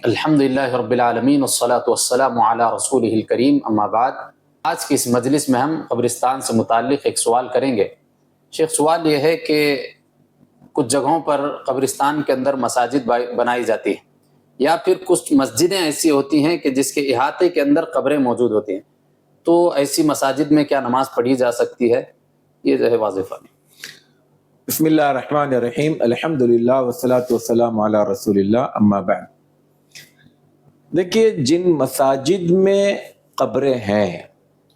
الحمدللہ رب العالمین والصلاة والسلام علی رسولہ الکریم، اما بعد۔ آج کی اس مجلس میں ہم قبرستان سے متعلق ایک سوال کریں گے۔ شیخ، سوال یہ ہے کہ کچھ جگہوں پر قبرستان کے اندر مساجد بنائی جاتی ہیں، یا پھر کچھ مسجدیں ایسی ہوتی ہیں کہ جس کے احاطے کے اندر قبریں موجود ہوتی ہیں، تو ایسی مساجد میں کیا نماز پڑھی جا سکتی ہے؟ یہ جو ہے واضح فرمائیں۔ بسم اللہ الرحمن الرحیم، الحمدللہ والصلاة والسلام علی رسول اللہ، اما بعد۔ دیکھیے، جن مساجد میں قبریں ہیں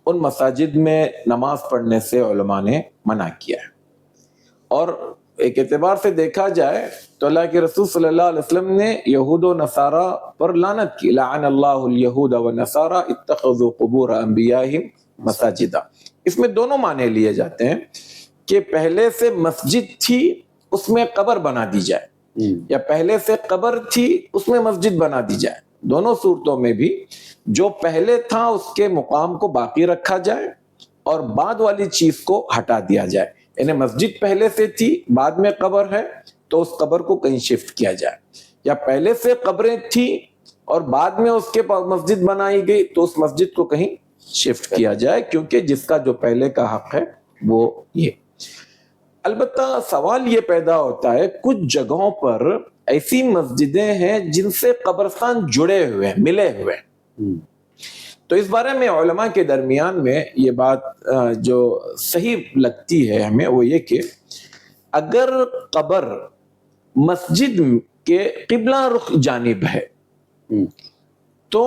ان مساجد میں نماز پڑھنے سے علماء نے منع کیا ہے، اور ایک اعتبار سے دیکھا جائے تو اللہ کے رسول صلی اللہ علیہ وسلم نے یہود و نصارہ پر لعنت کی، لعن اللہ الیہود والنصارى اتخذوا قبور انبیائہم مساجدا۔ اس میں دونوں معنی لیے جاتے ہیں کہ پہلے سے مسجد تھی اس میں قبر بنا دی جائے، یا پہلے سے قبر تھی اس میں مسجد بنا دی جائے۔ دونوں صورتوں میں بھی جو پہلے تھا اس کے مقام کو باقی رکھا جائے اور بعد والی چیز کو ہٹا دیا جائے، یعنی مسجد پہلے سے تھی بعد میں قبر ہے تو اس قبر کو کہیں شفٹ کیا جائے، یا پہلے سے قبریں تھی اور بعد میں اس کے مسجد بنائی گئی تو اس مسجد کو کہیں شفٹ کیا جائے، کیونکہ جس کا جو پہلے کا حق ہے وہ یہ۔ البتہ سوال یہ پیدا ہوتا ہے، کچھ جگہوں پر ایسی مسجدیں ہیں جن سے قبرستان جڑے ہوئے ہیں، ملے ہوئے ہیں، تو اس بارے میں علماء کے درمیان میں یہ بات جو صحیح لگتی ہے ہمیں وہ یہ کہ اگر قبر مسجد کے قبلہ رخ جانب ہے تو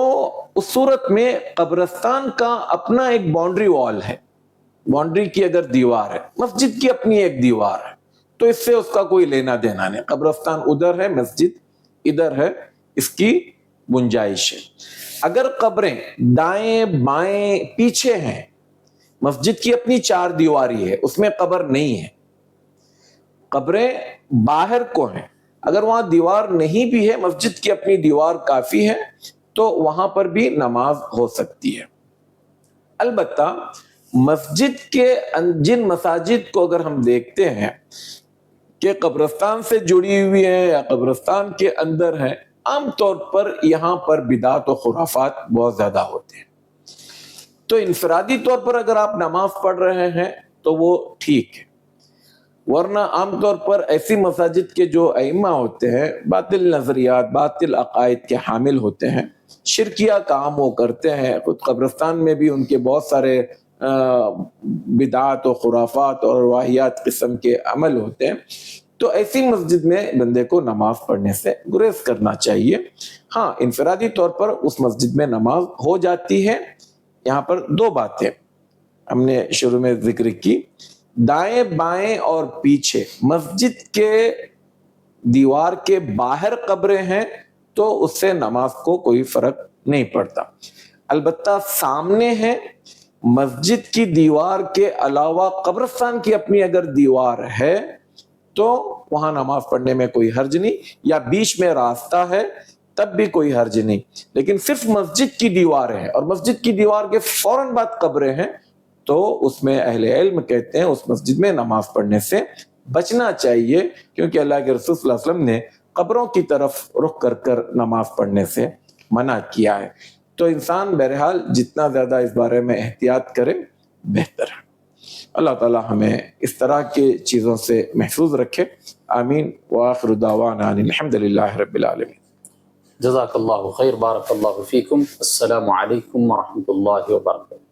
اس صورت میں قبرستان کا اپنا ایک باؤنڈری وال ہے، باؤنڈری کی اگر دیوار ہے، مسجد کی اپنی ایک دیوار ہے، تو اس سے اس کا کوئی لینا دینا نہیں۔ قبرستان ادھر ہے، مسجد ادھر ہے، اس کی گنجائش ہے۔ اگر قبریں دائیں بائیں پیچھے ہیں، مسجد کی اپنی چار دیواری ہے، اس میں قبر نہیں ہے، قبریں باہر کو ہیں، اگر وہاں دیوار نہیں بھی ہے، مسجد کی اپنی دیوار کافی ہے، تو وہاں پر بھی نماز ہو سکتی ہے۔ البتہ مسجد کے جن مساجد کو اگر ہم دیکھتے ہیں کہ قبرستان سے جڑی ہوئی ہیں یا قبرستان کے اندر ہیں، عام طور پر یہاں پر بدعت و خرافات بہت زیادہ ہوتے ہیں، تو انفرادی طور پر اگر آپ نماز پڑھ رہے ہیں تو وہ ٹھیک ہے، ورنہ عام طور پر ایسی مساجد کے جو ائمہ ہوتے ہیں باطل نظریات، باطل عقائد کے حامل ہوتے ہیں، شرکیہ کام وہ کرتے ہیں، خود قبرستان میں بھی ان کے بہت سارے بدعات و خرافات اور واہیات قسم کے عمل ہوتے ہیں، تو ایسی مسجد میں بندے کو نماز پڑھنے سے گریز کرنا چاہیے۔ ہاں، انفرادی طور پر اس مسجد میں نماز ہو جاتی ہے۔ یہاں پر دو باتیں ہم نے شروع میں ذکر کی، دائیں بائیں اور پیچھے مسجد کے دیوار کے باہر قبریں ہیں تو اس سے نماز کو کوئی فرق نہیں پڑتا، البتہ سامنے ہے، مسجد کی دیوار کے علاوہ قبرستان کی اپنی اگر دیوار ہے تو وہاں نماز پڑھنے میں کوئی حرج نہیں، یا بیچ میں راستہ ہے تب بھی کوئی حرج نہیں، لیکن صرف مسجد کی دیوار ہے اور مسجد کی دیوار کے فوراً بعد قبریں ہیں تو اس میں اہل علم کہتے ہیں اس مسجد میں نماز پڑھنے سے بچنا چاہیے، کیونکہ اللہ کے رسول صلی اللہ علیہ وسلم نے قبروں کی طرف رخ کر کر نماز پڑھنے سے منع کیا ہے۔ تو انسان بہرحال جتنا زیادہ اس بارے میں احتیاط کرے بہتر ہے۔ اللہ تعالی ہمیں اس طرح کی چیزوں سے محفوظ رکھے، آمین۔ وآخر دعوانا ان الحمدللہ رب العالمین۔ جزاک اللہ خیر، بارک اللہ فیکم، السلام علیکم ورحمۃ اللہ وبرکاتہ۔